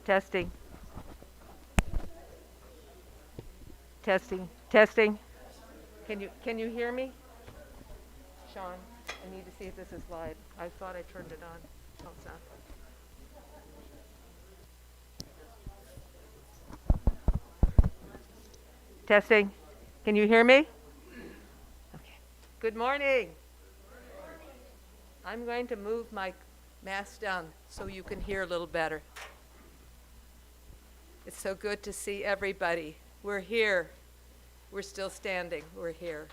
Testing. Testing. Testing. Can you hear me? Sean, I need to see if this is live. I thought I turned it on. Oh, it's not. Testing. Can you hear me? Okay. Good morning. I'm going to move my mask down so you can hear a little better. It's so good to see everybody. We're here. We're still standing. We're here.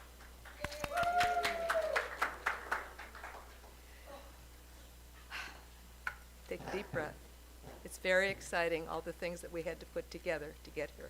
Take a deep breath. It's very exciting, all the things that we had to put together to get here.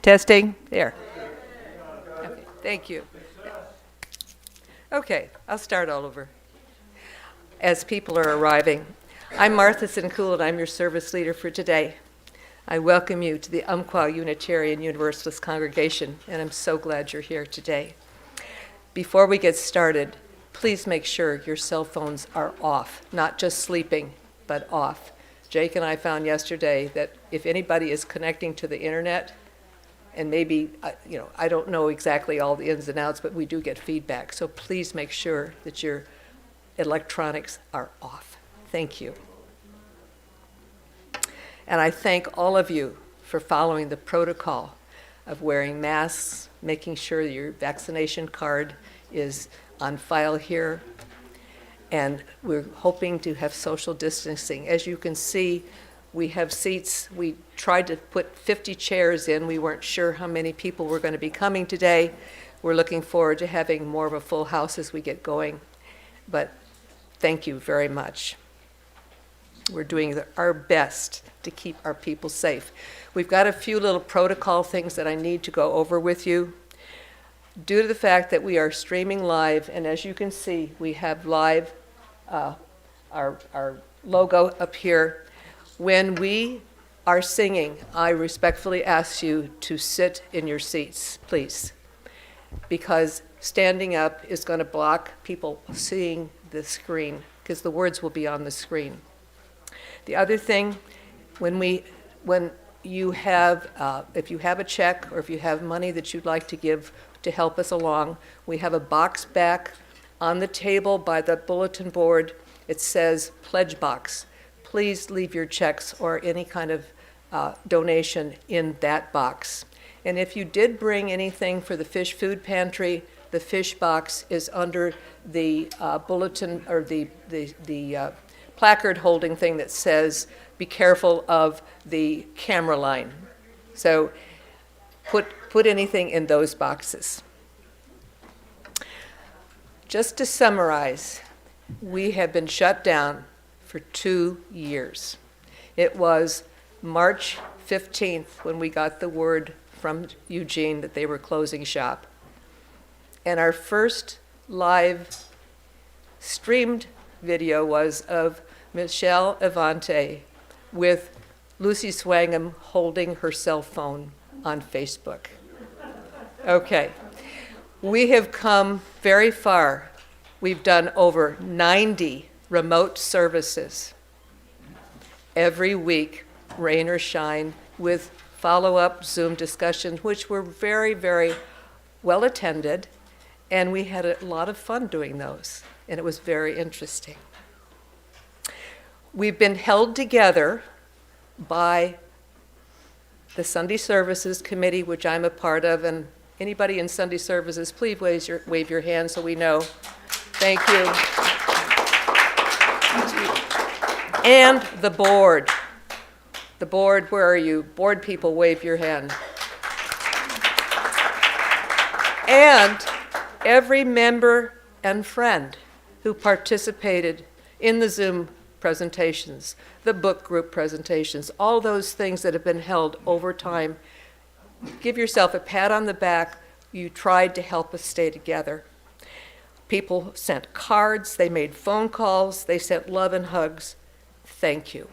Testing. There. Okay, thank you. Okay, I'll start all over. As people are arriving, I'm Martha Sincool, and I'm your service leader for today. I welcome you to the Umpqua Unitarian Universalist Congregation, and I'm so glad you're here today. Before we get started, please make sure your cell phones are off, not just sleeping, but off. Jake and I found yesterday that if anybody is connecting to the internet, and maybe, I don't know exactly all the ins and outs, but we do get feedback. So please make sure that your electronics are off. Thank you. And I thank all of you for following the protocol. of wearing masks, making sure your vaccination card is on file here. And we're hoping to have social distancing. As you can see, we have seats. We tried to put 50 chairs in. We weren't sure how many people were going to be coming today. We're looking forward to having more of a full house as we get going. But thank you very much. We're doing our best to keep our people safe. We've got a few little protocol things that I need to go over with you. Due to the fact that we are streaming live, and as you can see, we have live our logo up here. When we are singing, I respectfully ask you to sit in your seats, please, because standing up is going to block people seeing the screen, because the words will be on the screen. The other thing, when you have, if you have a check or if you have money that you'd like to give to help us along, we have a box back on the table by the bulletin board. It says pledge box. Please leave your checks or any kind of donation in that box. And if you did bring anything for the fish food pantry, the fish box is under the bulletin or the placard holding thing that says, be careful of the camera line. So put anything in those boxes. Just to summarize, we have been shut down for 2 years. It was March 15th when we got the word from Eugene that they were closing shop. And our first live streamed video was of Michelle Avante with Lucy Swangham holding her cell phone on Facebook. Okay, we have come very far. We've done over 90 remote services every week, rain or shine, with follow-up Zoom discussions, which were very, very well attended, and we had a lot of fun doing those, and it was very interesting. We've been held together by the Sunday Services Committee, which I'm a part of, and anybody in Sunday Services, please wave your hand so we know. Thank you. And the board. The board, where are you? Board people, wave your hand. And every member and friend who participated in the Zoom presentations, the book group presentations, all those things that have been held over time. Give yourself a pat on the back. You tried to help us stay together. People sent cards, they made phone calls, they sent love and hugs. Thank you.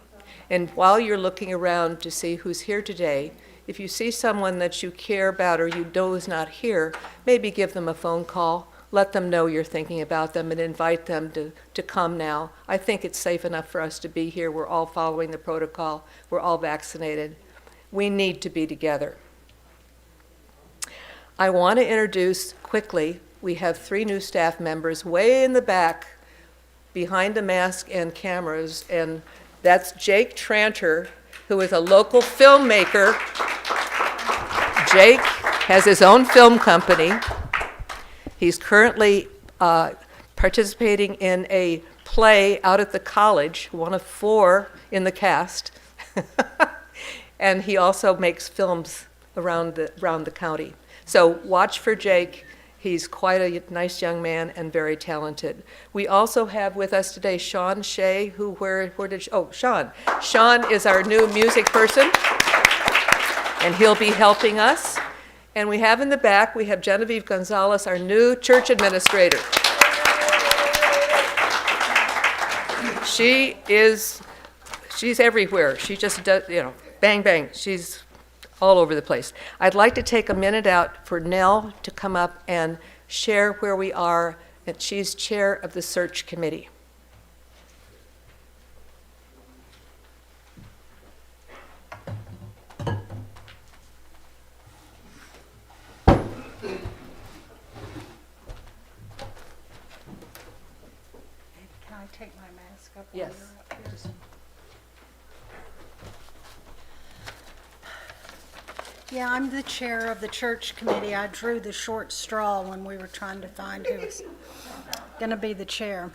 And while you're looking around to see who's here today, if you see someone that you care about or you know is not here, maybe give them a phone call. Let them know you're thinking about them and invite them to come now. I think it's safe enough for us to be here. We're all following the protocol. We're all vaccinated. We need to be together. I want to introduce quickly, we have 3 new staff members way in the back behind a mask and cameras, and that's Jake Tranter, who is a local filmmaker. Jake has his own film company. He's currently participating in a play out at the college, one of 4 in the cast. And he also makes films around the county. So watch for Jake. He's quite a nice young man and very talented. We also have with us today Shea, Sean. Sean is our new music person, and he'll be helping us. And we have in the back, we have Genevieve Gonzalez, our new church administrator. She's everywhere. She just does, bang, bang. She's all over the place. I'd like to take a minute out for Nell to come up and share where we are, and she's chair of the search committee. Take my mask up. Yes. Yeah, I'm the chair of the church committee. I drew the short straw when we were trying to find who was going to be the chair.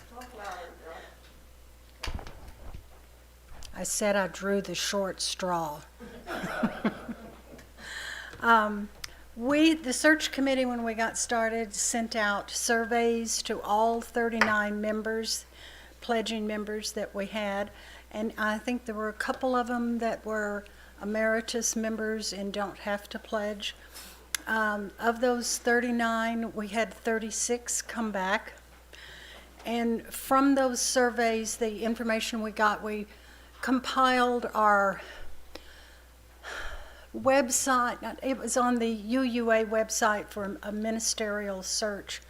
I said I drew the short straw. The search committee, when we got started, sent out surveys to all 39 members, pledging members that we had. And I think there were a couple of them that were emeritus members and don't have to pledge. Of those 39, we had 36 come back. And from those surveys, the information we got, we compiled our website. It was on the UUA website for a ministerial search.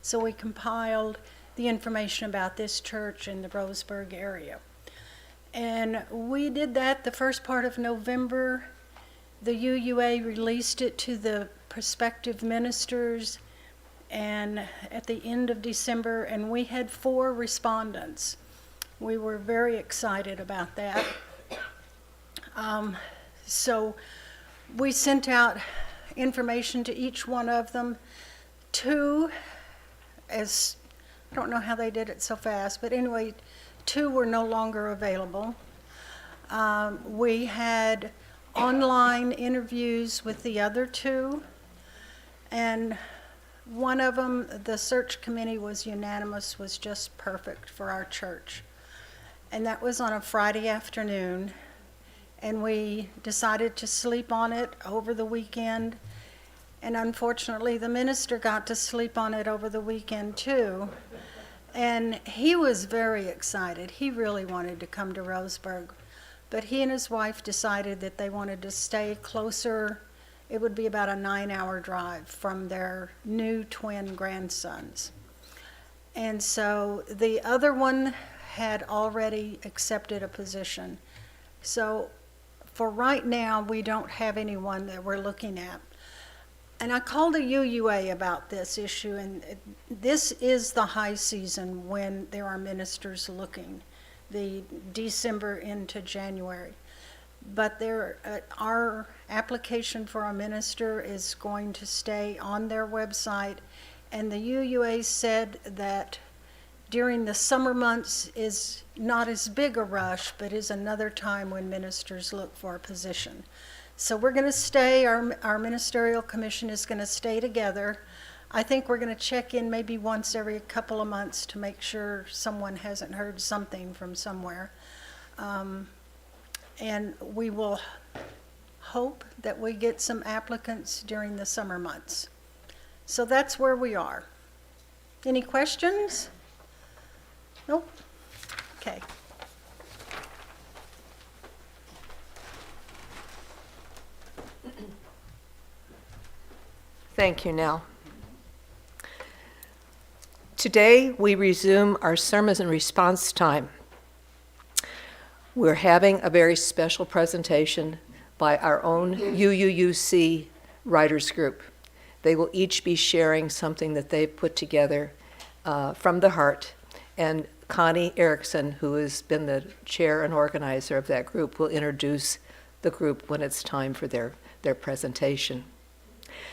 So we compiled the information about this church in the Roseburg area. And we did that the first part of November. The UUA released it to the prospective ministers and at the end of December, and we had 4 respondents. We were very excited about that. So we sent out information to each one of them. 2, I don't know how they did it so fast, but anyway, 2 were no longer available. We had online interviews with the other 2, and one of them, the search committee was unanimous, was just perfect for our church. And that was on a Friday afternoon, and we decided to sleep on it over the weekend. And unfortunately, the minister got to sleep on it over the weekend too. And he was very excited. He really wanted to come to Roseburg. But he and his wife decided that they wanted to stay closer. It would be about a 9-hour drive from their new twin grandsons. And so the other one had already accepted a position. So for right now, we don't have anyone that we're looking at. And I called the UUA about this issue, and this is the high season when there are ministers looking, the December into January. But our application for a minister is going to stay on their website, and the UUA said that during the summer months is not as big a rush, but is another time when ministers look for a position. So we're going to stay, our ministerial commission is going to stay together. I think we're going to check in maybe once every couple of months to make sure someone hasn't heard something from somewhere. And we will hope that we get some applicants during the summer months. So that's where we are. Any questions? Nope. Okay. Thank you, Nell. Today, we resume our sermons and response time. We're having a very special presentation by our own UUUC writers group. They will each be sharing something that they've put together from the heart. And Connie Erickson, who has been the chair and organizer of that group, will introduce the group when it's time for their presentation.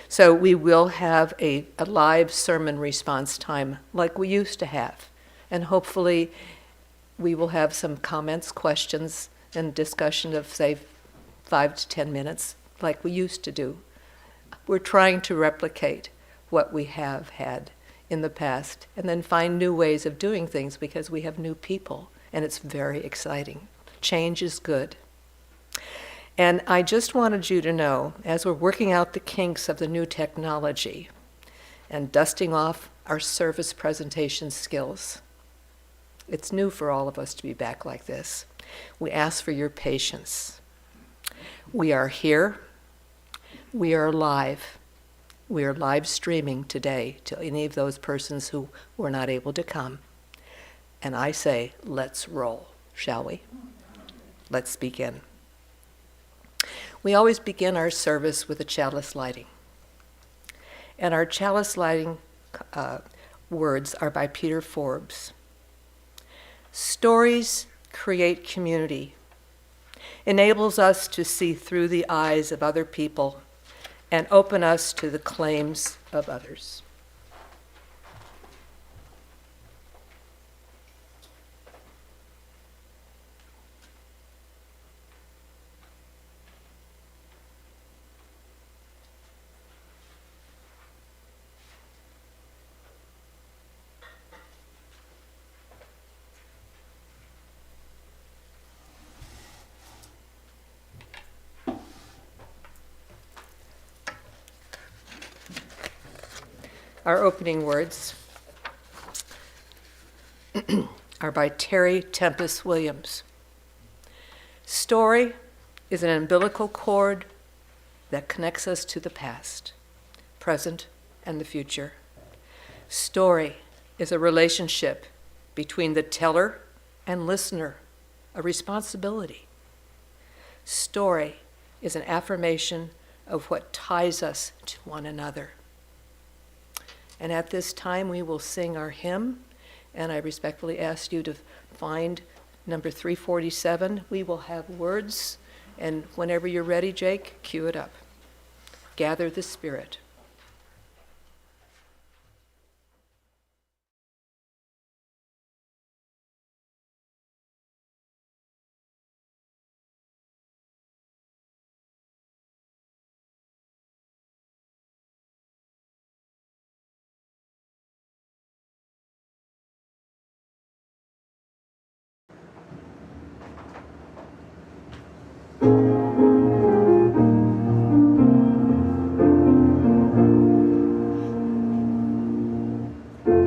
So we will have a live sermon response time like we used to have. And hopefully we will have some comments, questions, and discussion of, say, 5 to 10 minutes like we used to do. We're trying to replicate what we have had in the past and then find new ways of doing things because we have new people, and it's very exciting. Change is good. And I just wanted you to know, as we're working out the kinks of the new technology and dusting off our service presentation skills, it's new for all of us to be back like this. We ask for your patience. We are here. We are live. We are live streaming today to any of those persons who were not able to come. And I say, let's roll, shall we? Let's begin. We always begin our service with a chalice lighting. And our chalice lighting words are by Peter Forbes. Stories create community, enables us to see through the eyes of other people and open us to the claims of others. Our opening words are by Terry Tempest Williams. Story is an umbilical cord that connects us to the past, present, and the future. Story is a relationship between the teller and listener, a responsibility. Story is an affirmation of what ties us to one another. And at this time, we will sing our hymn, and I respectfully ask you to find number 347. We will have words, and whenever you're ready, Jake, cue it up. Gather the Spirit.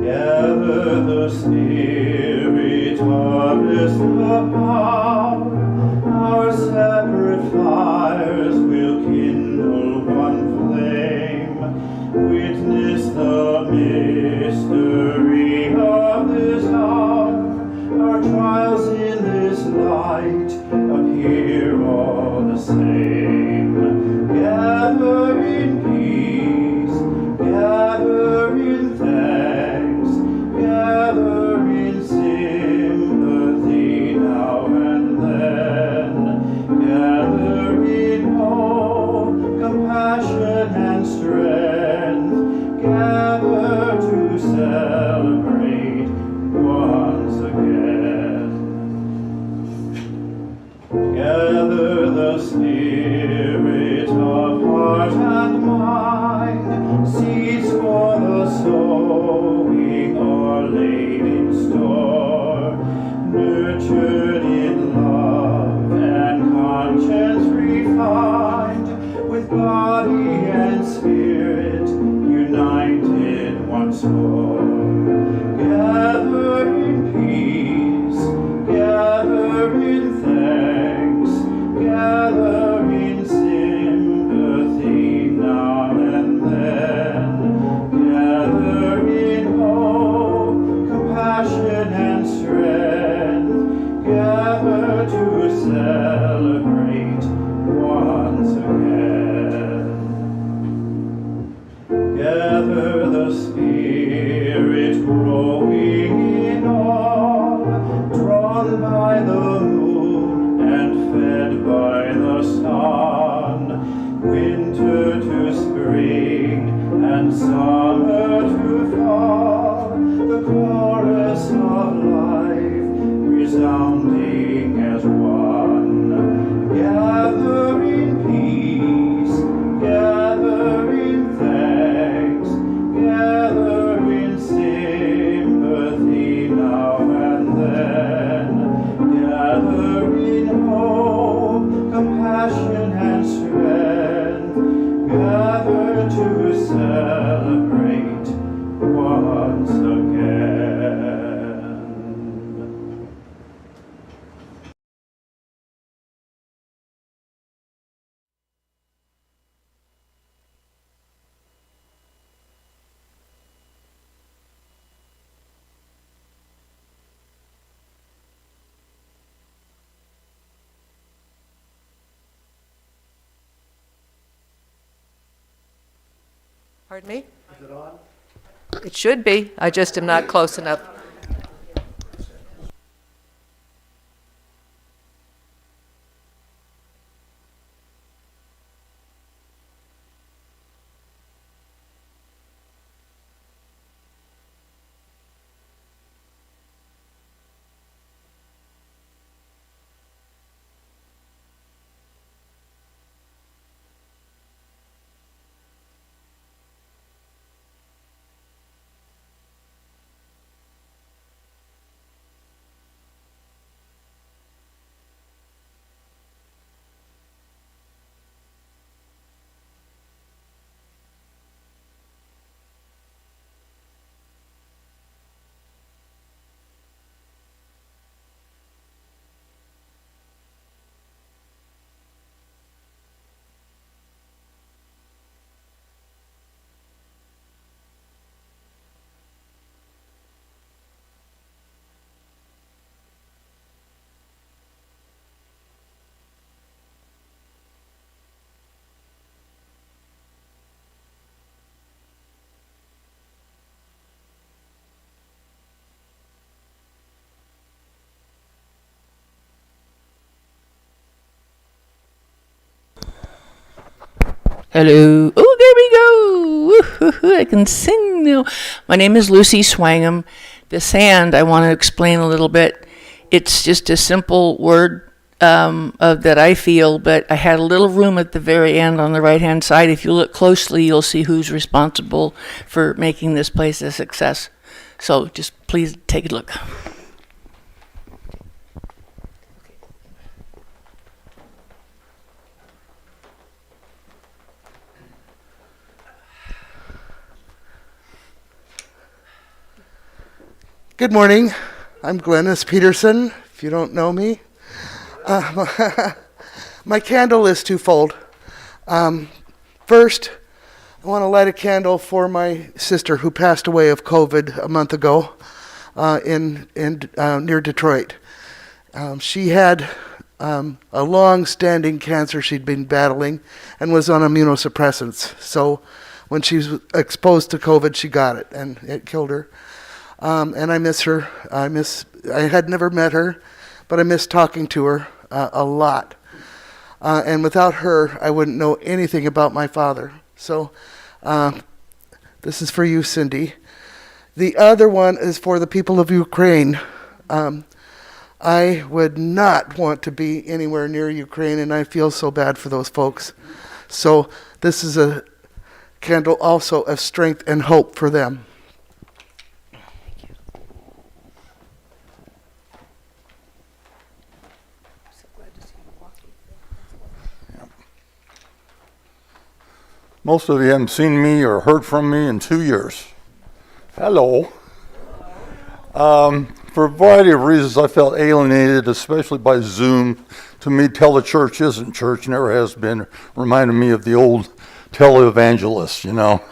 Gather the Spirit, harvest the power. Our separate fires will kindle one flame. Witness the mystery of this hour. Our trials in this light appear all the same. Gather in peace, gather in thanks, gather in sympathy now and then, gather in hope, compassion and strength, gather to celebrate once again. Gather the spirit of heart and mind, seeds for the sowing are laid in store, nurtured in love and conscience refined, with body and spirit united once more. Gather in peace, gather in thanks, gather in sympathy now and then, gather in hope, compassion and strength, gather to celebrate once again. Gather the Spirit growing in all, drawn by the moon and fed by the sun, winter to spring and summer to fall, the chorus of life resounding as one. Gather in peace, gather in thanks, gather in sympathy now and then, gather in hope, compassion and strength, gather to celebrate once again. Pardon me? Is it on? It should be. I just am not close enough. Hello. Oh, there we go. Woo-hoo-hoo, I can sing now. My name is Lucy Swangham. The sand, I want to explain a little bit. It's just a simple word that I feel, but I had a little room at the very end on the right-hand side. If you look closely, you'll see who's responsible for making this place a success. So just please take a look. Good morning. I'm Glennis Peterson, if you don't know me. My candle is twofold. First, I want to light a candle for my sister who passed away of COVID a month ago in near Detroit. She had a long-standing cancer she'd been battling and was on immunosuppressants. So when she was exposed to COVID, she got it, and it killed her. And I miss her. I had never met her, but I miss talking to her a lot. And without her, I wouldn't know anything about my father. So this is for you, Cindy. The other one is for the people of Ukraine. I would not want to be anywhere near Ukraine, and I feel so bad for those folks. So this is a candle also of strength and hope for them. Most of you haven't seen me or heard from me in 2 years. Hello. For a variety of reasons, I felt alienated, especially by Zoom. To me, tele-church isn't church, never has been. Reminded me of the old televangelists, you know.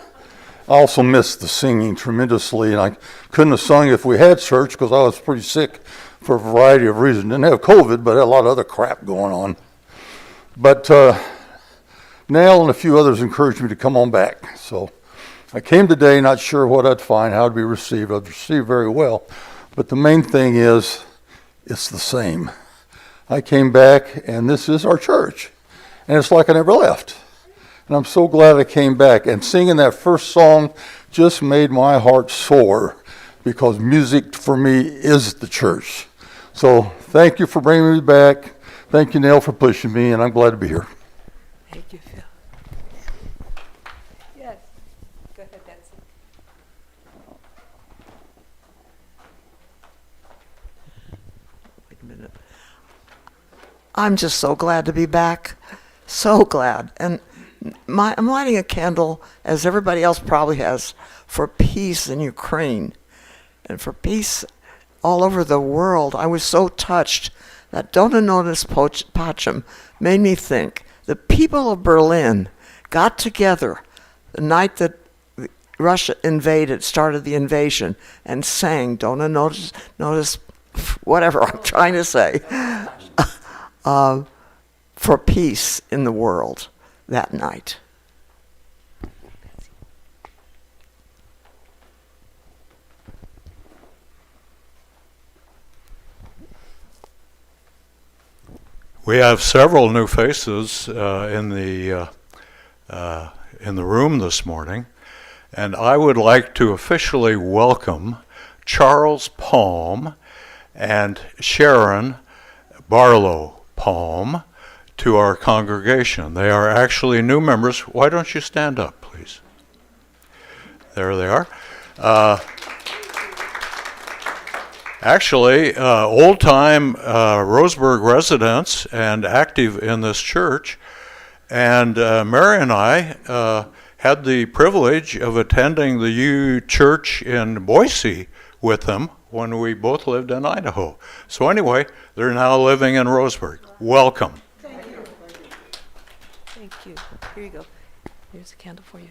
I also missed the singing tremendously, and I couldn't have sung if we had church because I was pretty sick for a variety of reasons. Didn't have COVID, but had a lot of other crap going on. But Nell and a few others encouraged me to come on back. So I came today not sure what I'd find, how I'd be received. I'd received very well. But the main thing is, it's the same. I came back, and this is our church. And it's like I never left. And I'm so glad I came back. And singing that first song just made my heart soar, because music for me is the church. So thank you for bringing me back. Thank you, Nell, for pushing me, and I'm glad to be here. Thank you, Phil. Yes. Go ahead, Betsy. Wait a minute. I'm just so glad to be back. So glad. And I'm lighting a candle, as everybody else probably has, for peace in Ukraine and for peace all over the world. I was so touched that Dona Notis Pacem made me think the people of Berlin got together the night that Russia started the invasion, and sang Dona Notis, whatever I'm trying to say, for peace in the world that night. We have several new faces in the room this morning, and I would like to officially welcome Charles Palm and Sharon Barlow Palm to our congregation. They are actually new members. Why don't you stand up, please? There they are. Actually, old-time Roseburg residents and active in this church. And Mary and I had the privilege of attending the U Church in Boise with them when we both lived in Idaho. So anyway, they're now living in Roseburg. Welcome. Thank you. Thank you. Here you go. Here's a candle for you.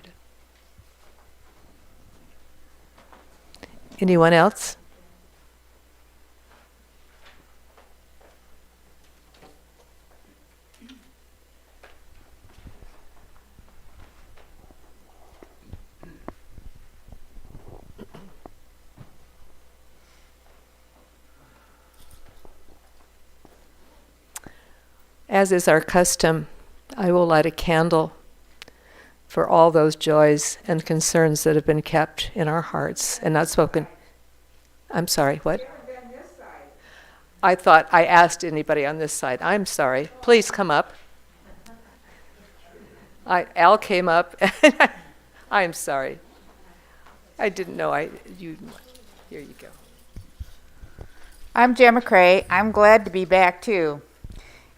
Anyone else? As is our custom, I will light a candle for all those joys and concerns that have been kept in our hearts and not spoken. I'm sorry, what? I thought I asked anybody on this side. I'm sorry. Please come up. Al came up. I'm sorry. I didn't know here you go. I'm Gemma Cray. I'm glad to be back too.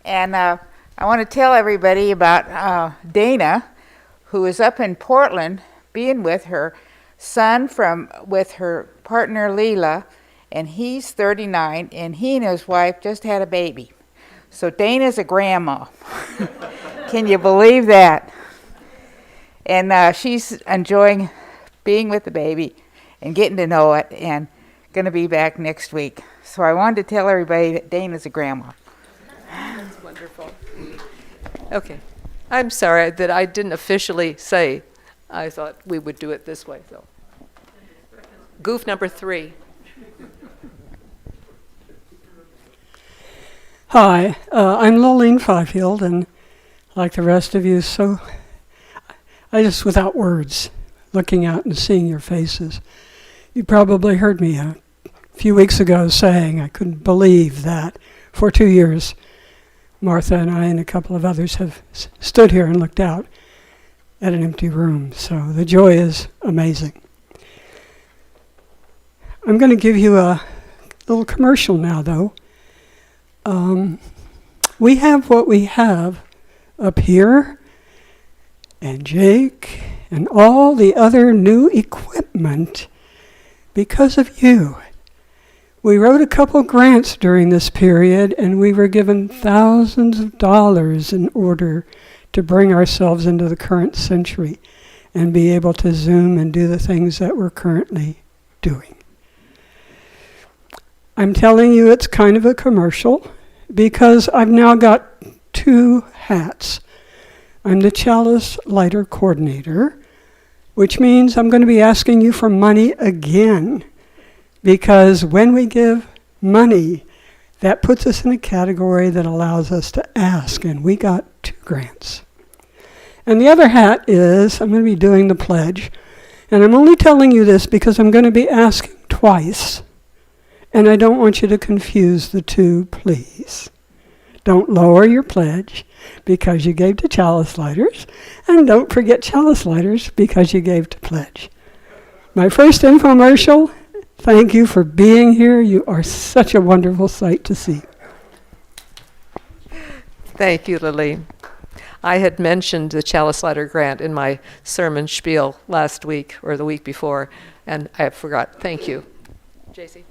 And I want to tell everybody about Dana, who is up in Portland being with her son with her partner Leela, and he's 39, and he and his wife just had a baby. So Dana's a grandma. Can you believe that? And she's enjoying being with the baby and getting to know it, and going to be back next week. So I wanted to tell everybody that Dana's a grandma. That's wonderful. Okay. I'm sorry that I didn't officially say. I thought we would do it this way, though. Goof number 3. Hi, I'm Lillian Fifield, and like the rest of you, I just without words, looking out and seeing your faces. You probably heard me a few weeks ago saying I couldn't believe that for 2 years, Martha and I and a couple of others have stood here and looked out at an empty room. So the joy is amazing. I'm going to give you a little commercial now, though. We have what we have up here, and Jake, and all the other new equipment because of you. We wrote a couple grants during this period, and we were given thousands of dollars in order to bring ourselves into the current century and be able to Zoom and do the things that we're currently doing. I'm telling you it's kind of a commercial because I've now got 2 hats. I'm the Chalice Lighter Coordinator, which means I'm going to be asking you for money again, because when we give money, that puts us in a category that allows us to ask, and we got 2 grants. And the other hat is I'm going to be doing the pledge, and I'm only telling you this because I'm going to be asking twice, and I don't want you to confuse the 2, please. Don't lower your pledge because you gave to Chalice Lighters, and don't forget Chalice Lighters because you gave to pledge. My first infomercial, thank you for being here. You are such a wonderful sight to see. Thank you, Lillian. I had mentioned the Chalice Lighter grant in my sermon spiel last week or the week before, and I forgot. Thank you. JC.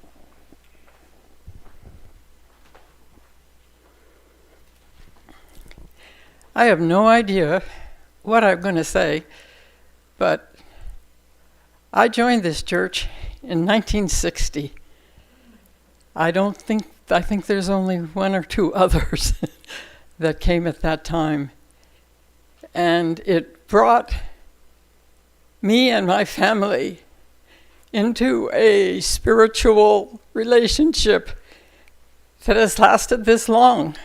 I have no idea what I'm going to say, but I joined this church in 1960. I think there's only 1 or 2 others that came at that time. And it brought me and my family into a spiritual relationship that has lasted this long.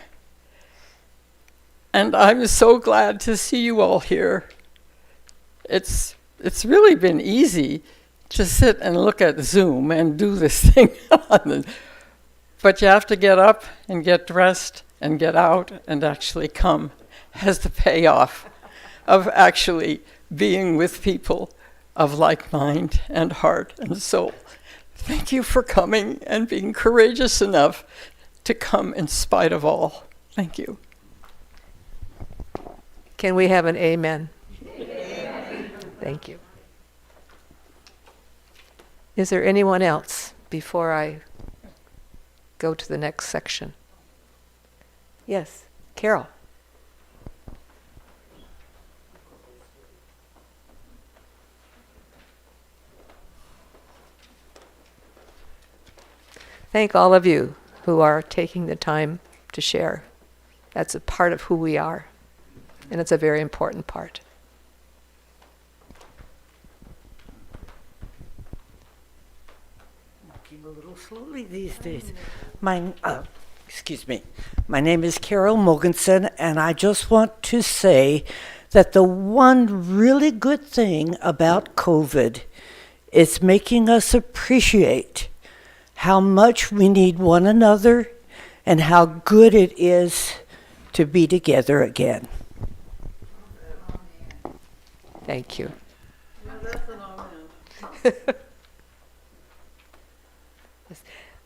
And I'm so glad to see you all here. It's really been easy to sit and look at Zoom and do this thing. But you have to get up and get dressed and get out and actually come. Has the payoff of actually being with people of like mind and heart and soul. Thank you for coming and being courageous enough to come in spite of all. Thank you. Can we have an amen? Amen. Thank you. Is there anyone else before I go to the next section? Yes, Carol. Thank all of you who are taking the time to share. That's a part of who we are, and it's a very important part. Walking a little slowly these days. Excuse me. My name is Carol Mogensen, and I just want to say that the one really good thing about COVID is making us appreciate how much we need one another and how good it is to be together again. Thank you.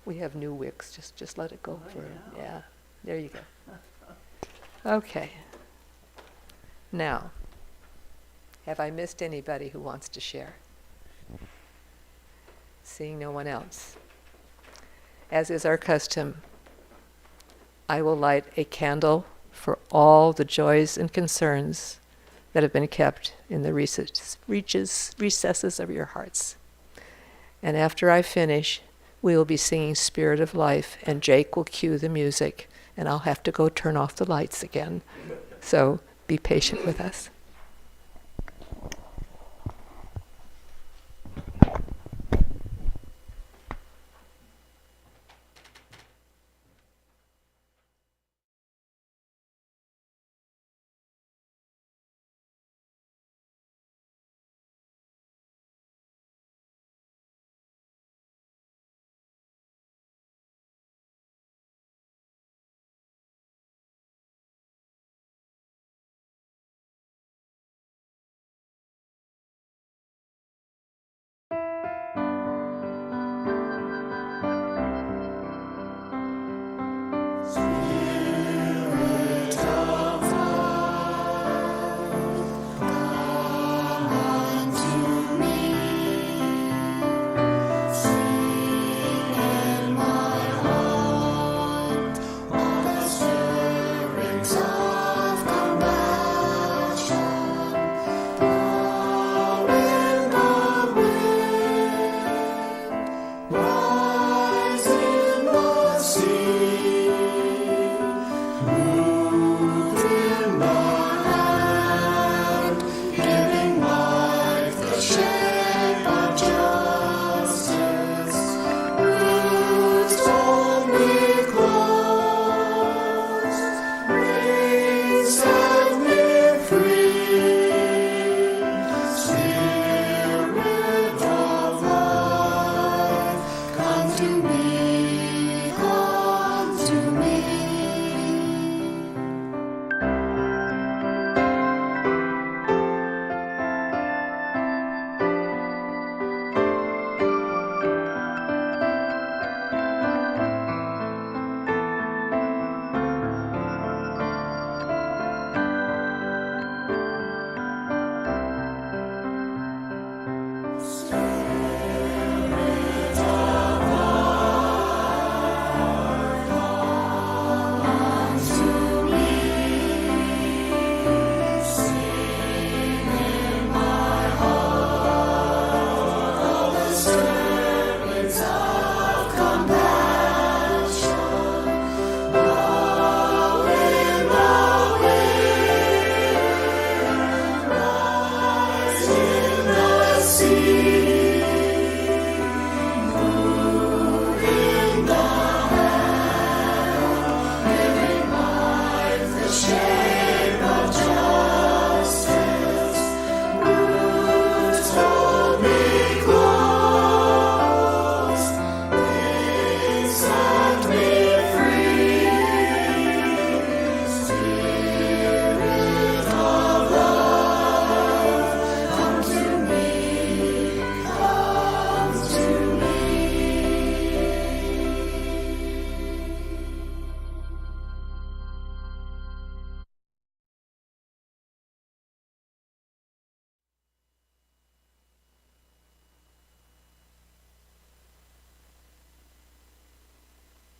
We have new wicks. Just let it go for yeah. There you go. Okay. Now, have I missed anybody who wants to share? Seeing no one else. As is our custom, I will light a candle for all the joys and concerns that have been kept in the recesses of your hearts. And after I finish, we will be singing Spirit of Life, and Jake will cue the music, and I'll have to go turn off the lights again. So be patient with us.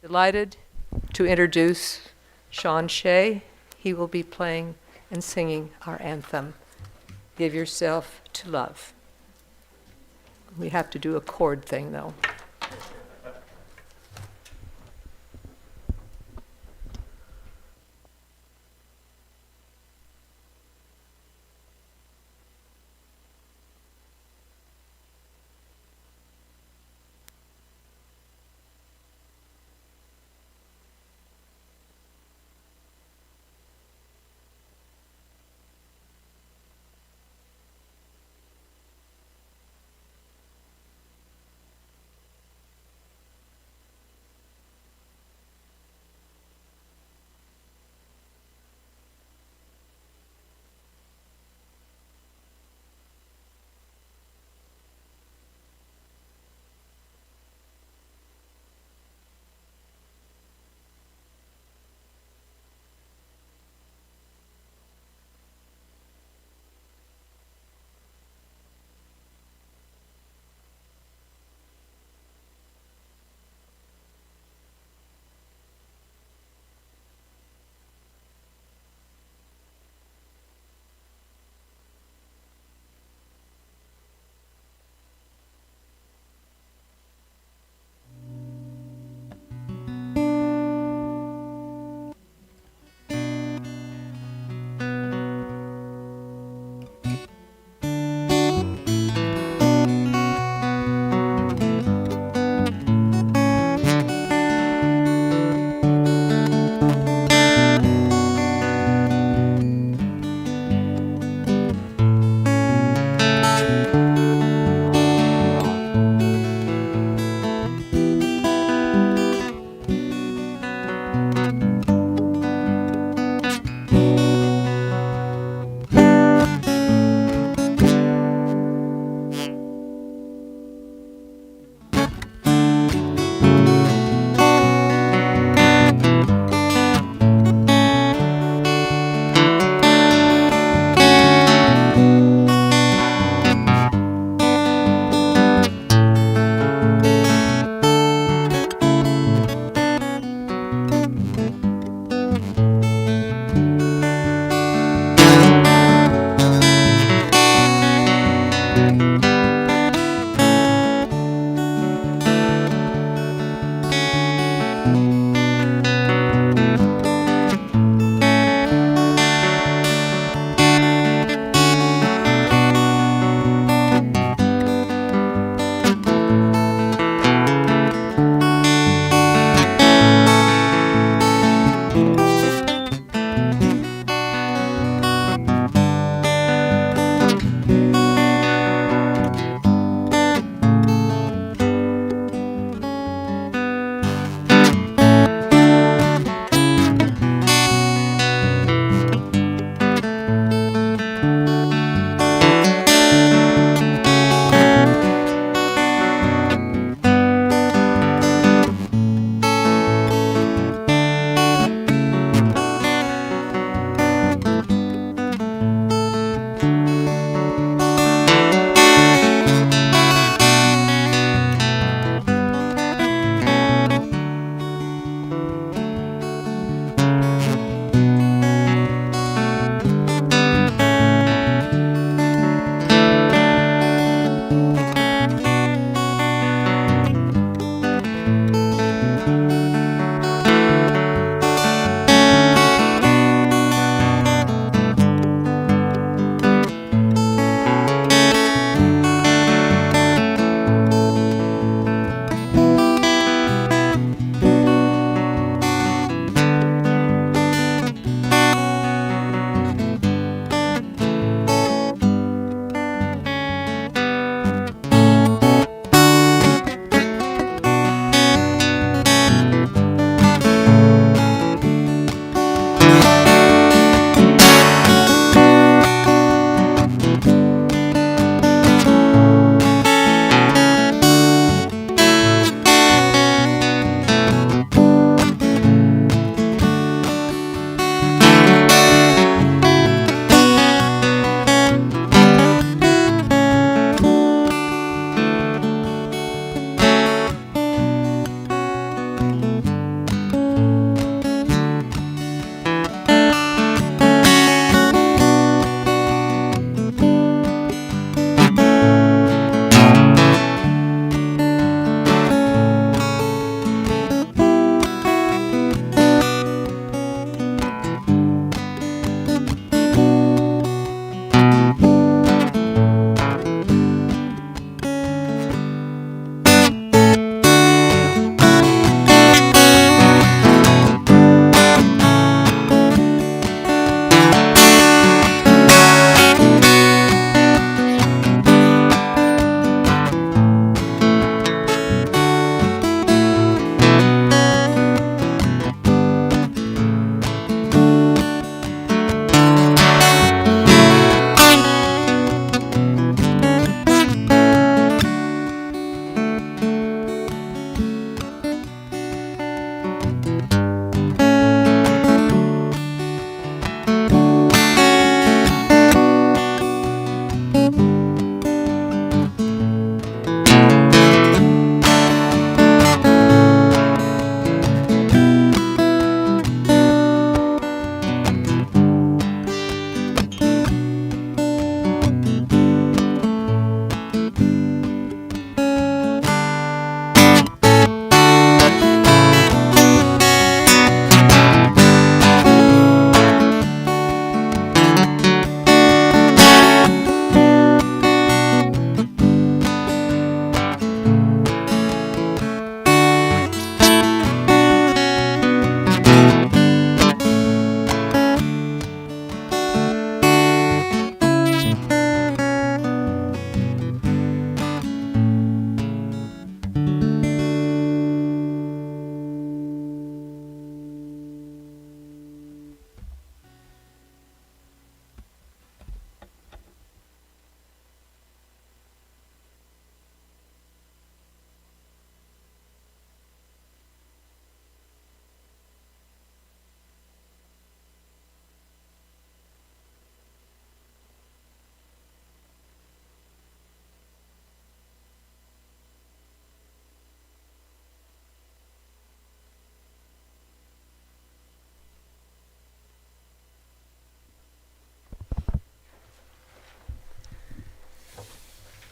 Delighted to introduce Shea. He will be playing and singing our anthem, Give Yourself to Love. We have to do a chord thing, though.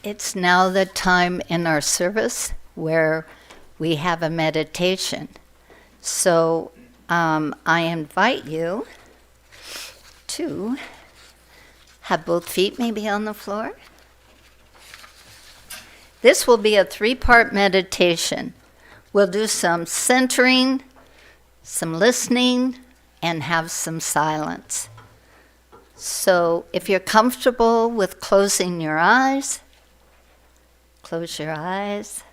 It's now the time in our service where we have a meditation. So I invite you to have both feet maybe on the floor. This will be a 3-part meditation. We'll do some centering, some listening, and have some silence. So if you're comfortable with closing your eyes, close your eyes.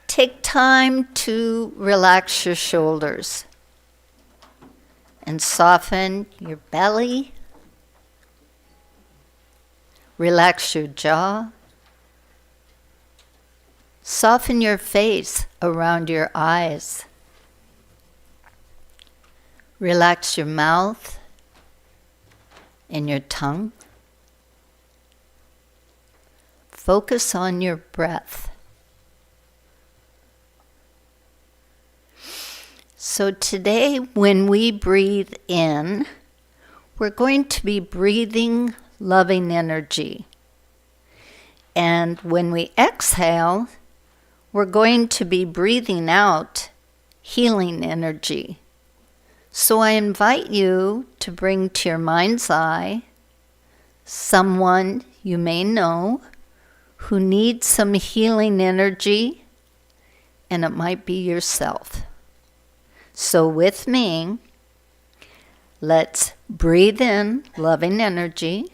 Take time to relax your shoulders and soften your belly. Relax your jaw. Soften your face around your eyes. Relax your mouth and your tongue. Focus on your breath. So today, when we breathe in, we're going to be breathing loving energy. And when we exhale, we're going to be breathing out healing energy. So I invite you to bring to your mind's eye someone you may know who needs some healing energy, and it might be yourself. So with me, let's breathe in loving energy,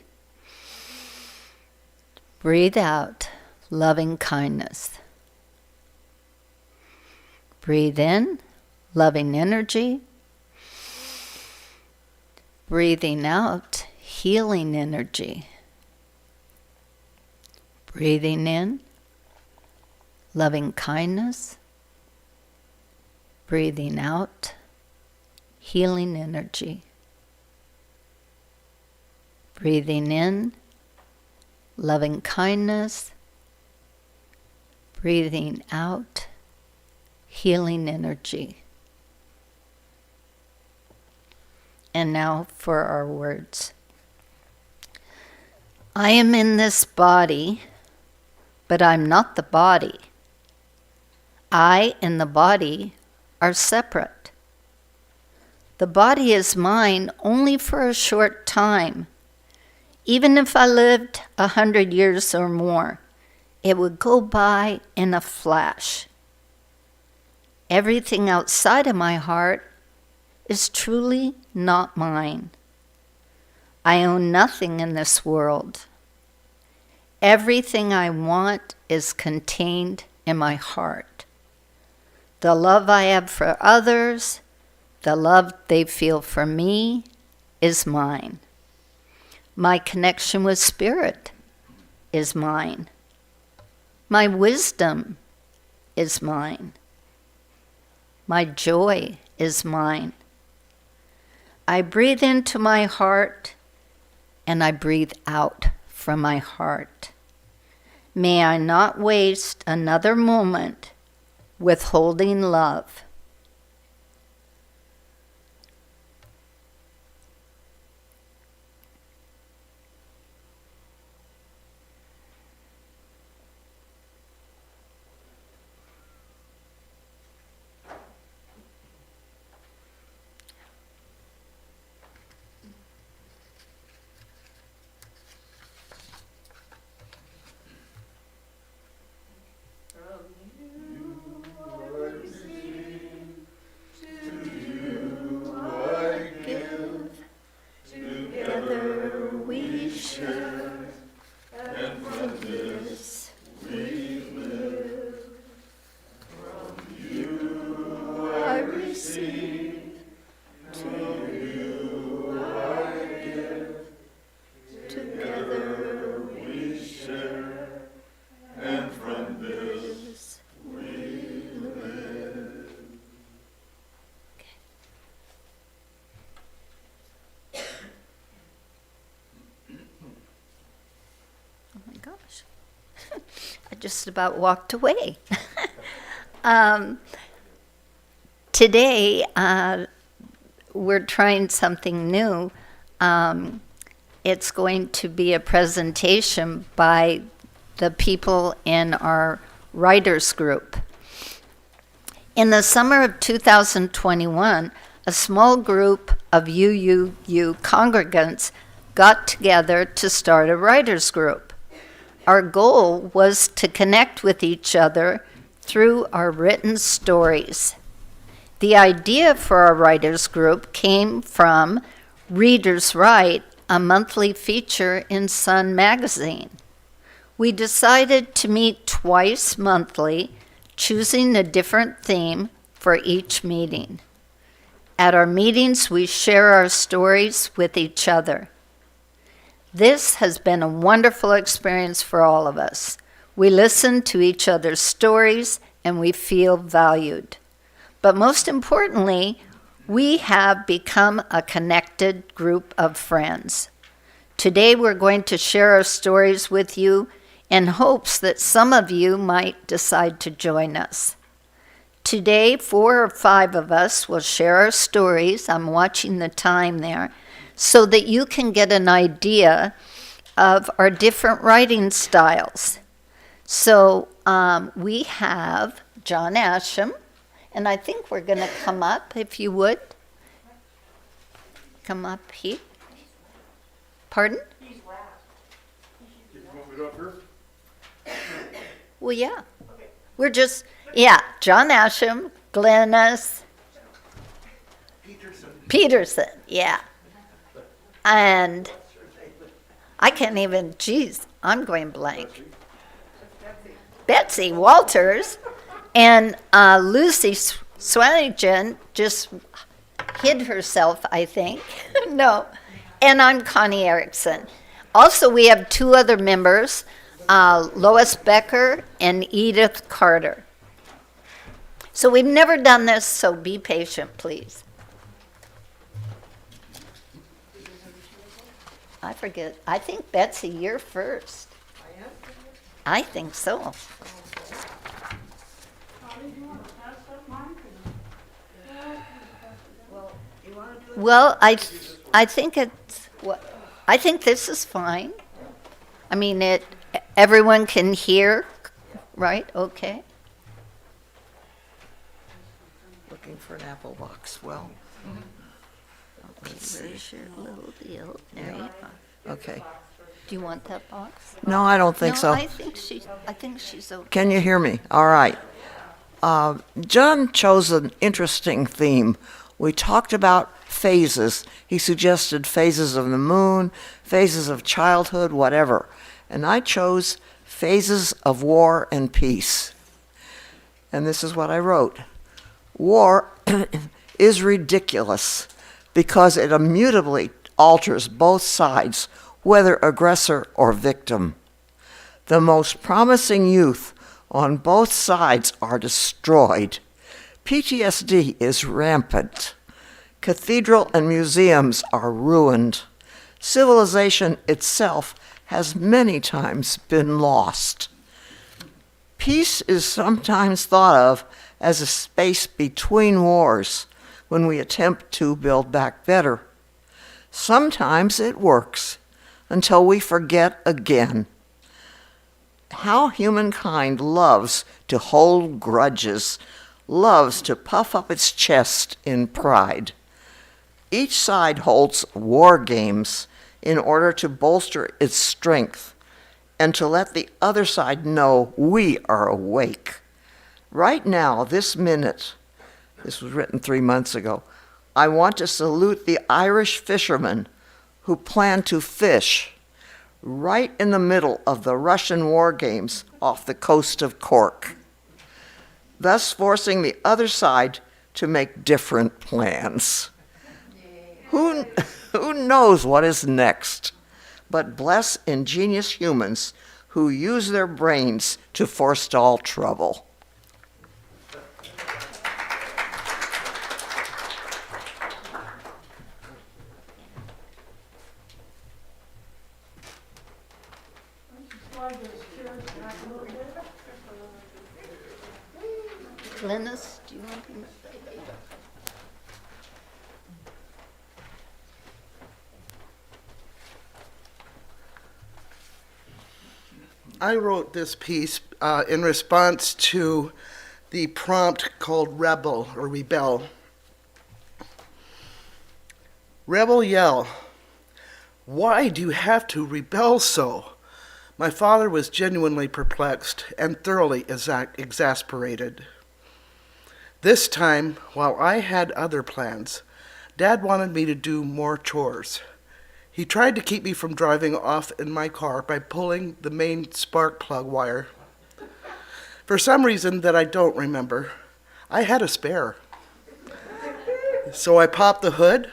breathe out loving kindness. Breathe in loving energy, breathing out healing energy. Breathing in loving kindness, breathing out healing energy. Breathing in loving kindness, breathing out healing energy. And now for our words. I am in this body, but I'm not the body. I and the body are separate. The body is mine only for a short time. Even if I lived 100 years or more, it would go by in a flash. Everything outside of my heart is truly not mine. I own nothing in this world. Everything I want is contained in my heart. The love I have for others, the love they feel for me, is mine. My connection with Spirit is mine. My wisdom is mine. My joy is mine. I breathe into my heart and I breathe out from my heart. May I not waste another moment withholding love. I just about walked away. Today, we're trying something new. It's going to be a presentation by the people in our writers group. In the summer of 2021, a small group of UUU congregants got together to start a writers group. Our goal was to connect with each other through our written stories. The idea for our writers group came from Readers Write, a monthly feature in Sun magazine. We decided to meet twice monthly, choosing a different theme for each meeting. At our meetings, we share our stories with each other. This has been a wonderful experience for all of us. We listen to each other's stories and we feel valued. But most importantly, we have become a connected group of friends. Today we're going to share our stories with you in hopes that some of you might decide to join us. Today, 4 or 5 of us will share our stories. I'm watching the time there, so that you can get an idea of our different writing styles. So we have John Asham, and I think we're going to come up, if you would. Come up here. Pardon? Well, yeah. We're just, John Asham, Glennis. Peterson, yeah. And I can't even, I'm going blank. Betsy Walters and Lucy Swanigan just hid herself, I think. No. And I'm Connie Erickson. Also, we have 2 other members, Lois Becker and Edith Carter. So we've never done this, so be patient, please. I forget. I think, Betsy, you're first. I think so. Well, I think it's I think this is fine. I mean, everyone can hear, right? Okay. Looking for an apple box. Well, let's see. Where's your little deal? There you are. Okay. Do you want that box? No, I don't think No, so. I think she's okay. Can you hear me? All right. John chose an interesting theme. We talked about phases. He suggested phases of the moon, phases of childhood, whatever. And I chose phases of war and peace. And this is what I wrote. War is ridiculous because it immutably alters both sides, whether aggressor or victim. The most promising youth on both sides are destroyed. PTSD is rampant. Cathedral and museums are ruined. Civilization itself has many times been lost. Peace is sometimes thought of as a space between wars when we attempt to build back better. Sometimes it works until we forget again. How humankind loves to hold grudges, loves to puff up its chest in pride. Each side holds war games in order to bolster its strength and to let the other side know we are awake. Right now, this minute, this was written 3 months ago, I want to salute the Irish fishermen who plan to fish right in the middle of the Russian war games off the coast of Cork, thus forcing the other side to make different plans. Who knows what is next? But bless ingenious humans who use their brains to forestall trouble. Glennis, do you want to? I wrote this piece in response to the prompt called Rebel or Rebel. Rebel yell, why do you have to rebel so? My father was genuinely perplexed and thoroughly exasperated. This time, while I had other plans, Dad wanted me to do more chores. He tried to keep me from driving off in my car by pulling the main spark plug wire. For some reason that I don't remember, I had a spare. So I popped the hood,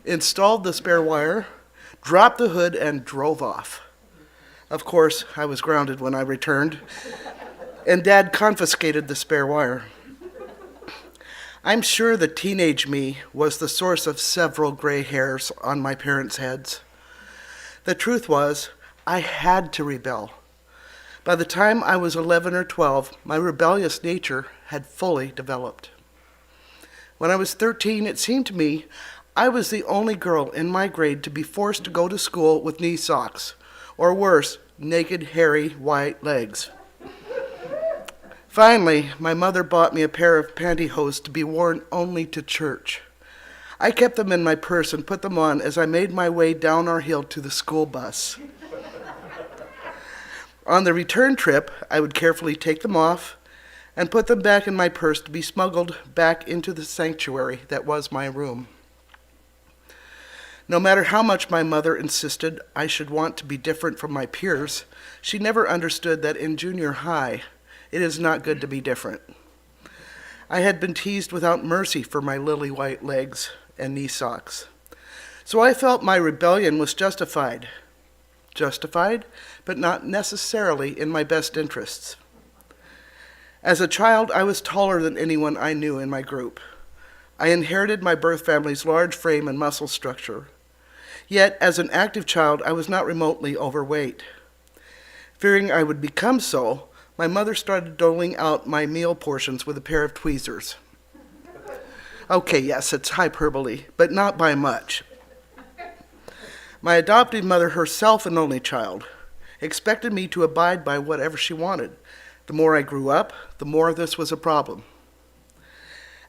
installed the spare wire, dropped the hood, and drove off. Of course, I was grounded when I returned, and Dad confiscated the spare wire. I'm sure the teenage me was the source of several gray hairs on my parents' heads. The truth was, I had to rebel. By the time I was 11 or 12, my rebellious nature had fully developed. When I was 13, it seemed to me I was the only girl in my grade to be forced to go to school with knee socks, or worse, naked, hairy, white legs. Finally, my mother bought me a pair of pantyhose to be worn only to church. I kept them in my purse and put them on as I made my way down our hill to the school bus. On the return trip, I would carefully take them off and put them back in my purse to be smuggled back into the sanctuary that was my room. No matter how much my mother insisted I should want to be different from my peers, she never understood that in junior high, it is not good to be different. I had been teased without mercy for my lily white legs and knee socks. So I felt my rebellion was justified. Justified, but not necessarily in my best interests. As a child, I was taller than anyone I knew in my group. I inherited my birth family's large frame and muscle structure. Yet, as an active child, I was not remotely overweight. Fearing I would become so, my mother started doling out my meal portions with a pair of tweezers. Okay, yes, it's hyperbole, but not by much. My adoptive mother, herself an only child, expected me to abide by whatever she wanted. The more I grew up, the more this was a problem.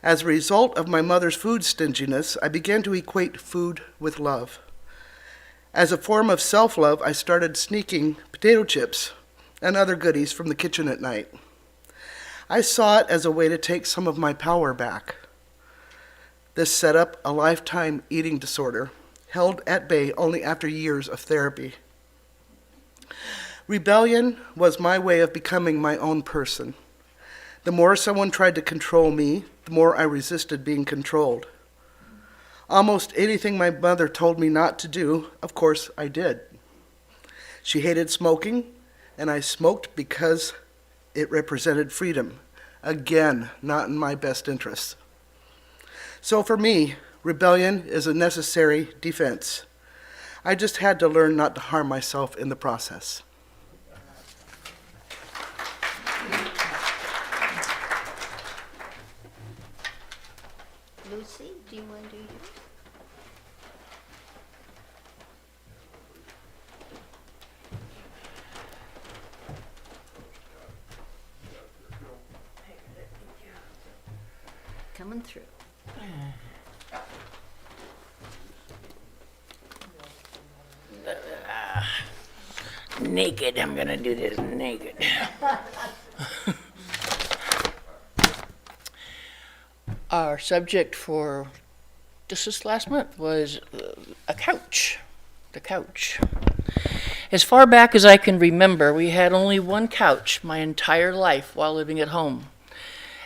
As a result of my mother's food stinginess, I began to equate food with love. As a form of self-love, I started sneaking potato chips and other goodies from the kitchen at night. I saw it as a way to take some of my power back. This set up a lifetime eating disorder, held at bay only after years of therapy. Rebellion was my way of becoming my own person. The more someone tried to control me, the more I resisted being controlled. Almost anything my mother told me not to do, of course, I did. She hated smoking, and I smoked because it represented freedom. Again, not in my best interests. So for me, rebellion is a necessary defense. I just had to learn not to harm myself in the process. Lucy, do you want to do yours? Coming through. Naked. I'm gonna do this naked. Our subject for just this last month was a couch. The couch. As far back as I can remember, we had only one couch my entire life while living at home.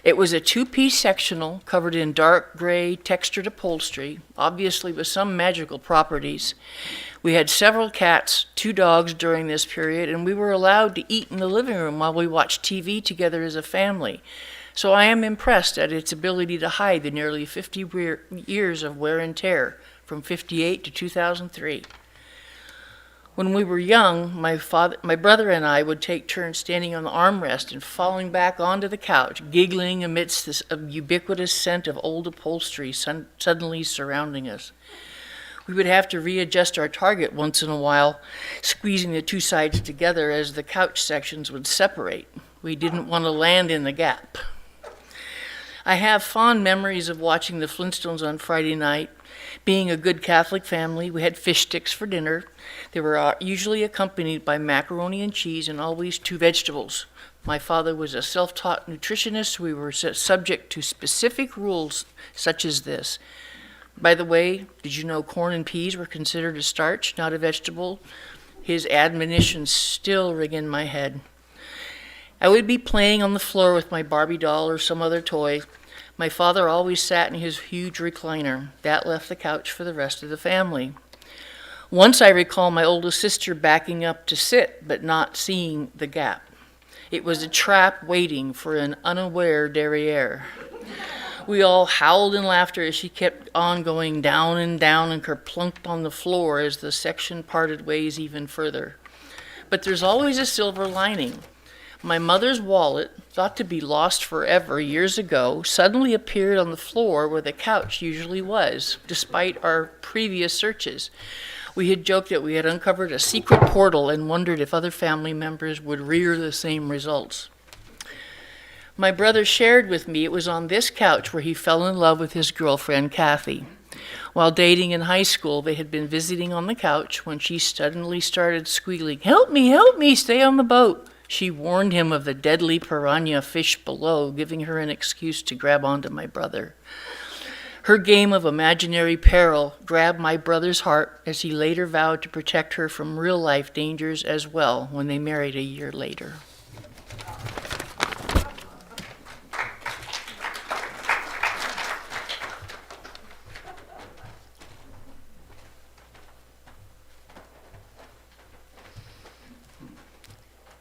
It was a two-piece sectional covered in dark gray textured upholstery, obviously with some magical properties. We had several cats, 2 dogs during this period, and we were allowed to eat in the living room while we watched TV together as a family. So I am impressed at its ability to hide the nearly 50 years of wear and tear from 58 to 2003. When we were young, my brother and I would take turns standing on the armrest and falling back onto the couch, giggling amidst this ubiquitous scent of old upholstery suddenly surrounding us. We would have to readjust our target once in a while, squeezing the two sides together as the couch sections would separate. We didn't want to land in the gap. I have fond memories of watching the Flintstones on Friday night. Being a good Catholic family, we had fish sticks for dinner. They were usually accompanied by macaroni and cheese and always 2 vegetables. My father was a self-taught nutritionist, so we were subject to specific rules such as this. By the way, did you know corn and peas were considered a starch, not a vegetable? His admonitions still ring in my head. I would be playing on the floor with my Barbie doll or some other toy. My father always sat in his huge recliner. That left the couch for the rest of the family. Once I recall my oldest sister backing up to sit, but not seeing the gap. It was a trap waiting for an unaware derriere. We all howled in laughter as she kept on going down and kerplunked on the floor as the section parted ways even further. But there's always a silver lining. My mother's wallet, thought to be lost forever years ago, suddenly appeared on the floor where the couch usually was, despite our previous searches. We had joked that we had uncovered a secret portal and wondered if other family members would rear the same results. My brother shared with me it was on this couch where he fell in love with his girlfriend, Kathy. While dating in high school, they had been visiting on the couch when she suddenly started squealing, help me, stay on the boat." She warned him of the deadly piranha fish below, giving her an excuse to grab onto my brother. Her game of imaginary peril grabbed my brother's heart as he later vowed to protect her from real-life dangers as well when they married a year later.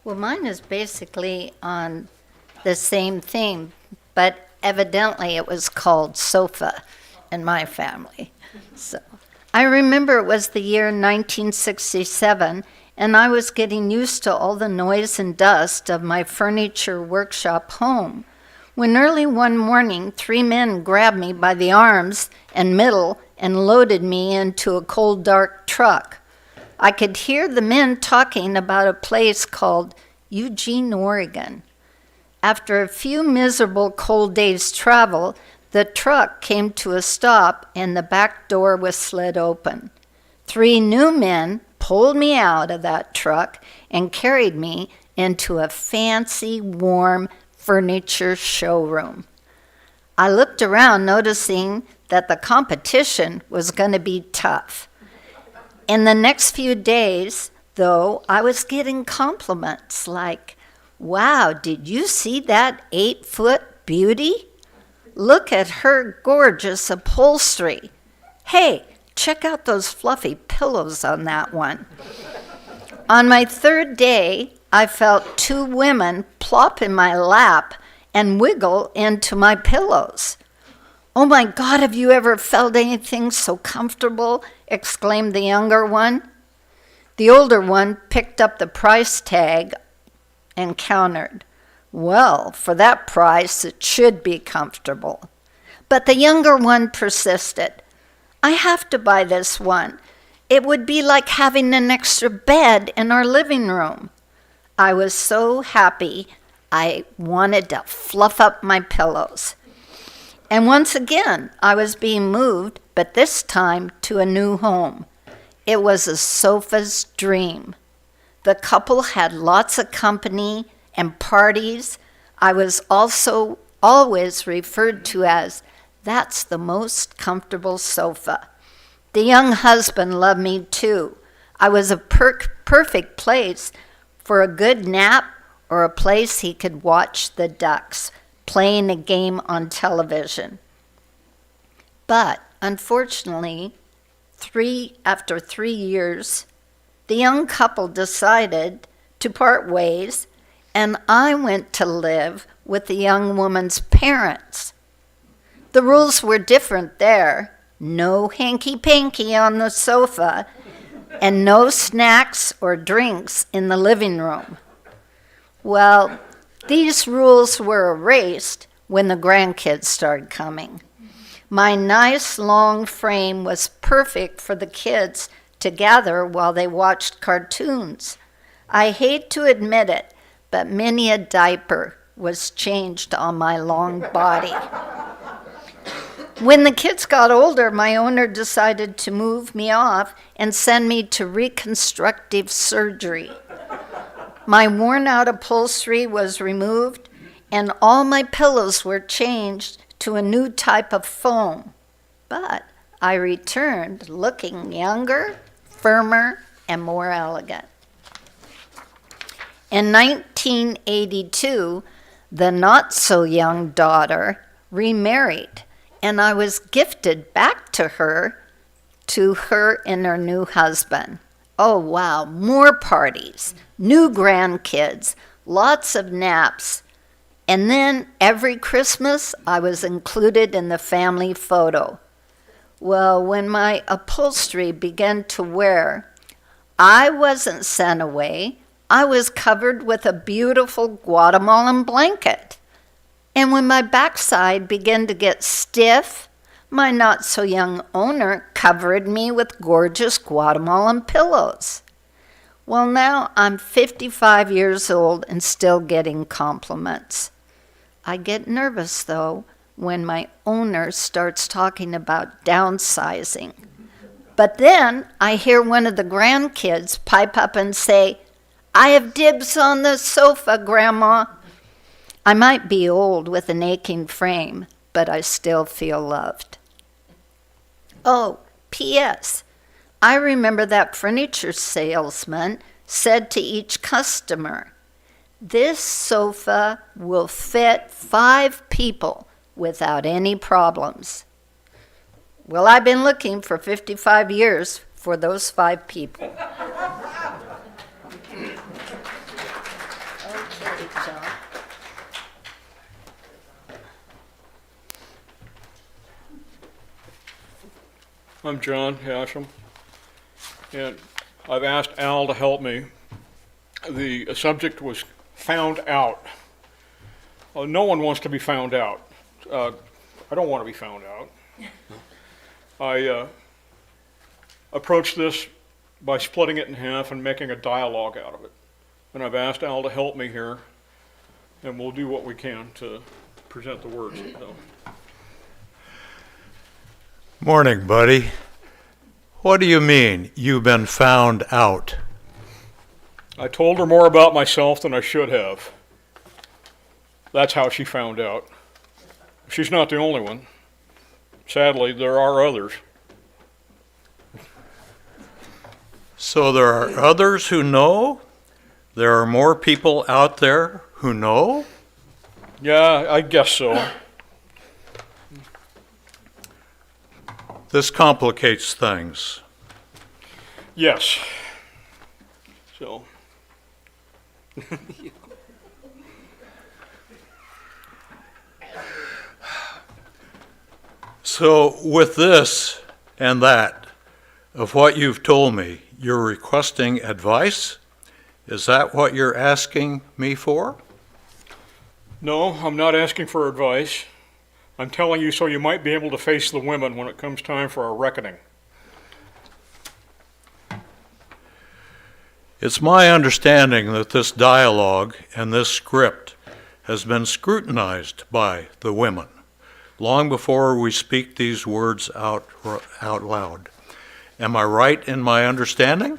Well, mine is basically on the same theme, but evidently it was called sofa in my family. So I remember it was the year 1967, and I was getting used to all the noise and dust of my furniture workshop home, when early one morning 3 men grabbed me by the arms and middle and loaded me into a cold, dark truck. I could hear the men talking about a place called Eugene, Oregon. After a few miserable cold days' travel, the truck came to a stop and the back door was slid open. 3 new men pulled me out of that truck and carried me into a fancy, warm furniture showroom. I looked around, noticing that the competition was going to be tough. In the next few days, though, I was getting compliments like, wow, did you see that 8-foot beauty? Look at her gorgeous upholstery. Hey, check out those fluffy pillows on that one. On my 3rd day, I felt 2 women plop in my lap and wiggle into my pillows. Oh my God, have you ever felt anything so comfortable? Exclaimed the younger one. The older one picked up the price tag and countered, well, for that price, it should be comfortable. But the younger one persisted. I have to buy this one. It would be like having an extra bed in our living room. I was so happy, I wanted to fluff up my pillows. And once again, I was being moved, but this time to a new home. It was a sofa's dream. The couple had lots of company and parties. I was also always referred to as, that's the most comfortable sofa. The young husband loved me too. I was a perfect place for a good nap or a place he could watch the ducks playing a game on television. But unfortunately, after 3 years, the young couple decided to part ways, and I went to live with the young woman's parents. The rules were different there. No hanky-panky on the sofa, and no snacks or drinks in the living room. Well, these rules were erased when the grandkids started coming. My nice long frame was perfect for the kids to gather while they watched cartoons. I hate to admit it, but many a diaper was changed on my long body. When the kids got older, my owner decided to move me off and send me to reconstructive surgery. My worn-out upholstery was removed, and all my pillows were changed to a new type of foam. But I returned looking younger, firmer, and more elegant. In 1982, the not-so-young daughter remarried, and I was gifted back to her and her new husband. Oh, wow, more parties, new grandkids, lots of naps. And then every Christmas, I was included in the family photo. Well, when my upholstery began to wear, I wasn't sent away. I was covered with a beautiful Guatemalan blanket. And when my backside began to get stiff, my not-so-young owner covered me with gorgeous Guatemalan pillows. Well, now I'm 55 years old and still getting compliments. I get nervous, though, when my owner starts talking about downsizing. But then I hear one of the grandkids pipe up and say, "I have dibs on the sofa, Grandma." I might be old with an aching frame, but I still feel loved. Oh, P.S. I remember that furniture salesman said to each customer, "This sofa will fit 5 people without any problems." Well, I've been looking for 55 years for those 5 people. Okay, John. I'm John Hashem, and I've asked Al to help me. The subject was found out. No one wants to be found out. I don't want to be found out. I approached this by splitting it in half and making a dialogue out of it. And I've asked Al to help me here, and we'll do what we can to present the words. So. Morning, buddy. What do you mean, you've been found out? I told her more about myself than I should have. That's how she found out. She's not the only one. Sadly, there are others. So there are others who know? There are more people out there who know? Yeah, I guess so. This complicates things. Yes. So. So with this and that of what you've told me, you're requesting advice? Is that what you're asking me for? No, I'm not asking for advice. I'm telling you so you might be able to face the women when it comes time for a reckoning. It's my understanding that this dialogue and this script has been scrutinized by the women long before we speak these words out loud. Am I right in my understanding?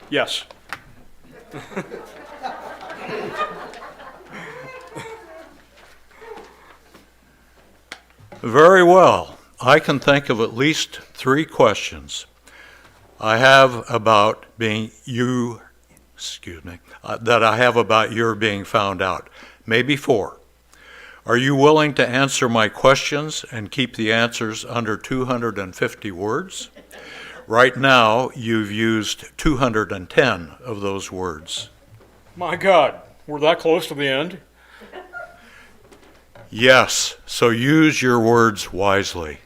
Yes. Very well. I can think of at least 3 questions I have about that I have about your being found out. Maybe 4. Are you willing to answer my questions and keep the answers under 250 words? Right now, you've used 210 of those words. My God, we're that close to the end? Yes, so use your words wisely.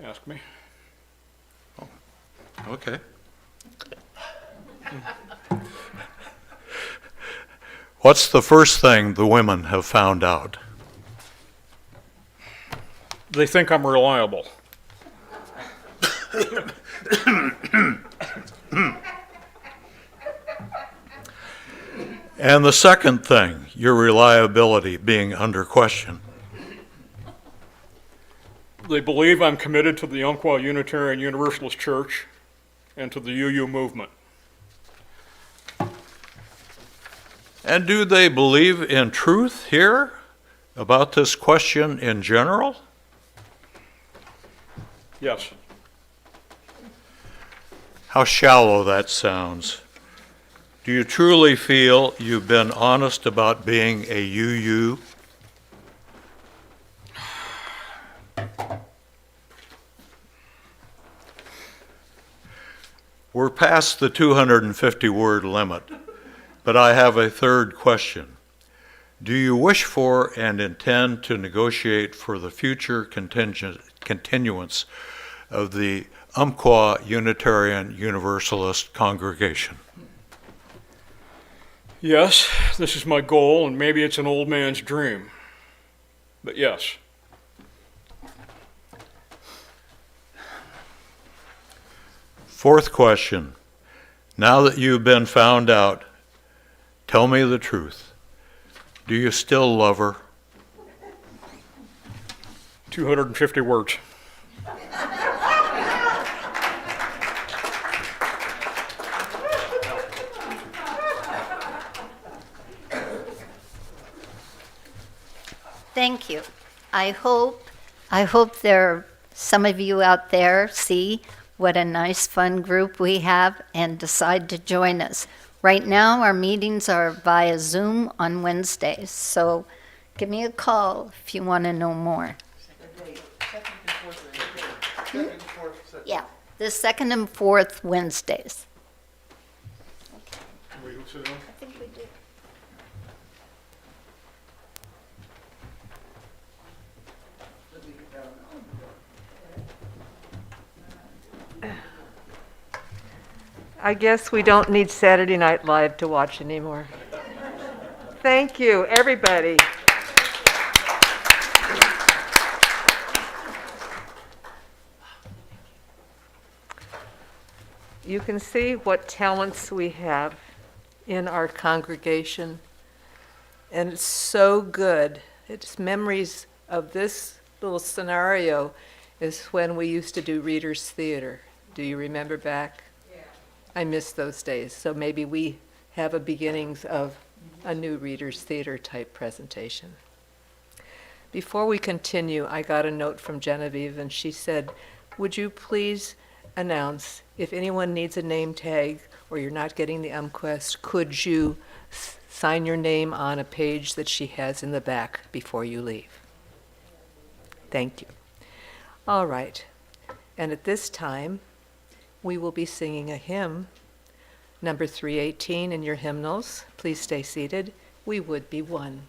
Ask me. Oh, okay. What's the first thing the women have found out? they think I'm reliable. And the second thing, your reliability being under question. They believe I'm committed to the Umpqua Unitarian Universalist Church and to the UU movement. And do they believe in truth here about this question in general? Yes. How shallow that sounds. Do you truly feel you've been honest about being a UU? We're past the 250-word limit, but I have a third question. Do you wish for and intend to negotiate for the future continuance of the Umpqua Unitarian Universalist congregation? Yes, this is my goal, and maybe it's an old man's dream. But yes. Fourth question. Now that you've been found out, tell me the truth. Do you still love her? 250 words. Thank you. I hope there are some of you out there see what a nice, fun group we have and decide to join us. Right now, our meetings are via Zoom on Wednesdays, so give me a call if you want to know more. Yeah, the second and fourth Wednesdays. Can we sit down? I think we do. I guess we don't need Saturday Night Live to watch anymore. Thank you, everybody. You can see what talents we have in our congregation, and it's so good. It's memories of this little scenario is when we used to do Reader's Theater. Do you remember back? I miss those days, so maybe we have a beginnings of a new Reader's Theater type presentation. Before we continue, I got a note from Genevieve, and she said, would you please announce if anyone needs a name tag or you're not getting the UMQuest, could you sign your name on a page that she has in the back before you leave? Thank you. All right, and at this time, we will be singing a hymn, number 318 in your hymnals. Please stay seated. We would be one.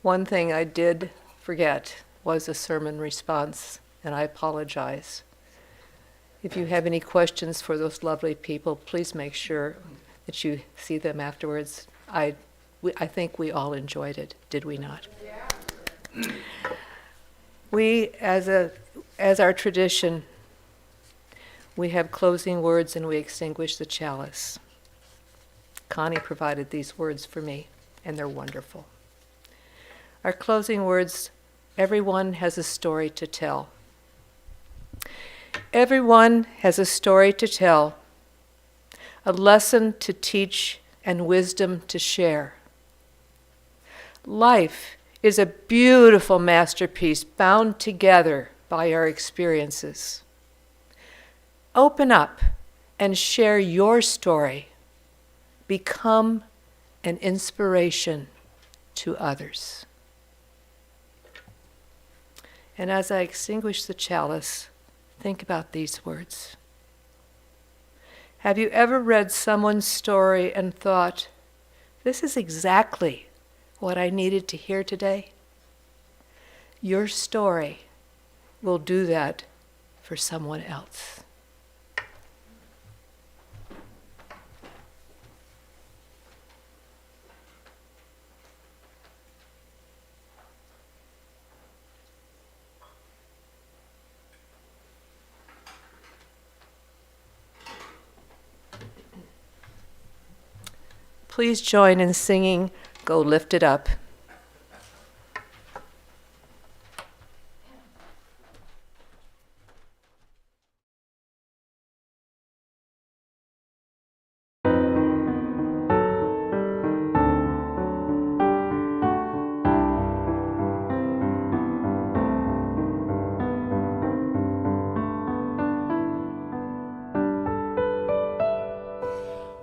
One thing I did forget was a sermon response, and I apologize. If you have any questions for those lovely people, please make sure that you see them afterwards. I think we all enjoyed it, did we not? Yeah. We, as our tradition, we have closing words and we extinguish the chalice. Connie provided these words for me, and they're wonderful. Our closing words, everyone has a story to tell. Everyone has a story to tell, a lesson to teach and wisdom to share. Life is a beautiful masterpiece bound together by our experiences. Open up and share your story. Become an inspiration to others. And as I extinguish the chalice, think about these words. Have you ever read someone's story and thought, this is exactly what I needed to hear today? Your story will do that for someone else. Please join in singing Go Lift It Up.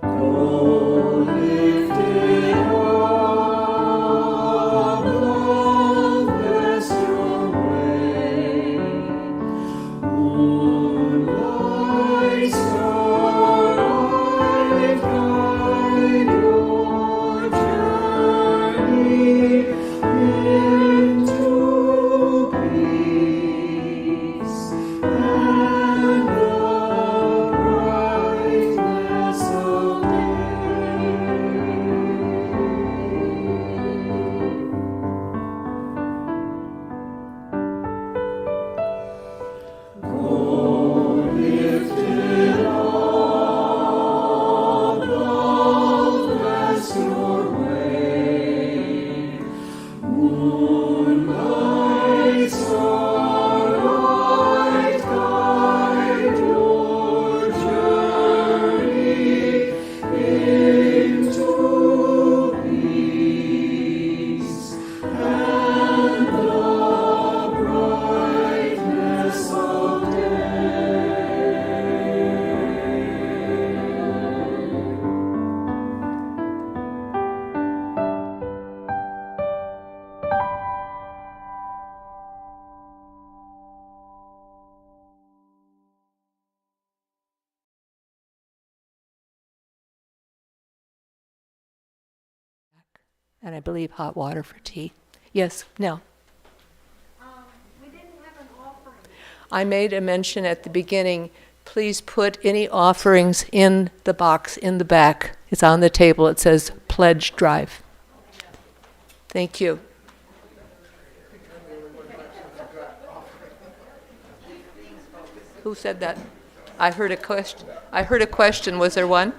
Oh, lift it up. and I believe hot water for tea. Yes, Nell? We didn't have an offering. I made a mention at the beginning, please put any offerings in the box in the back. It's on the table. It says Pledge Drive. Thank you. Who said that? I heard a question. Was there one?